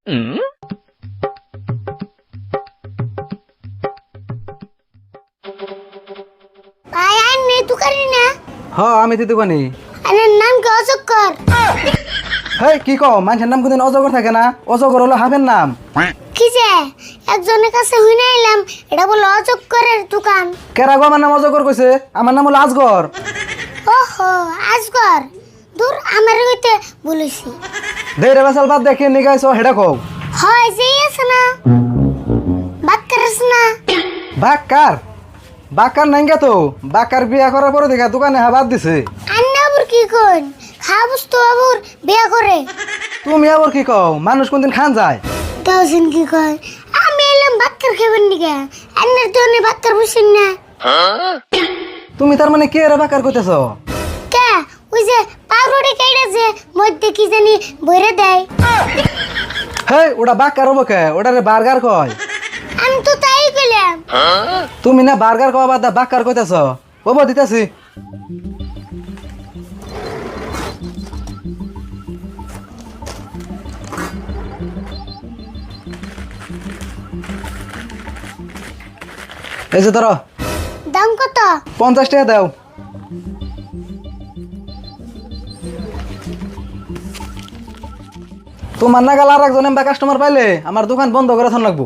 ভাই আর নেই তু করি না হ্যাঁ আমি দিতে পানি। আরে নাম কি অজগর? হেই কি কও, মানুষের নাম কোনদিন অজগর থাকে না? অজগর হলো হাফের নাম। কি যে একজনের কাছে হইনা এলাম এটা বলে অজগরের দোকান। কেরা গো আমার নাম অজগর কইছে? আমার নাম হলো আজগর। ওহো আজগর, দূর আমার হইতে বলেছি। দেরে বাসাল বাদ দেখে নিগাইছো হেডা কও। হয় যে আছে না বাক্কারস না বাক্কার বাক্কার নাই গে তো। বাক্কার বিয়া করার পরে দেখা দোকানে হাবাদ দিছে। আন্নাবুর কি কোন খাবস তো আবুর বিয়া করে। তুমি আবার কি কও? মানুষ কোনদিন খান যায়? তাওসিন কি কয় আমি এলাম বাক্কার খাবেন নিকা আন্নার দোনে বাক্কার বসেন না। তুমি তার মানে কে রে বাক্কার কইতেছো? কে ওই যে পাউরুটি কাইড়া যে মধ্যে কি জানি বইরে দেয়। হেই ওটা বাক্কার হবো কে? ওটারে বার্গার কয়। আমি তো তাই কইলাম। তুমি না বার্গার কওয়া বাদ বাক্কার কইতেছো? ওবো দিতেছি। এই যে ধরো দাম কত? 50 টাকা দাও। তোমার নাগাল আর একজন কাস্টমার পাইলে আমার দোকান বন্ধ করে থান লাগবো।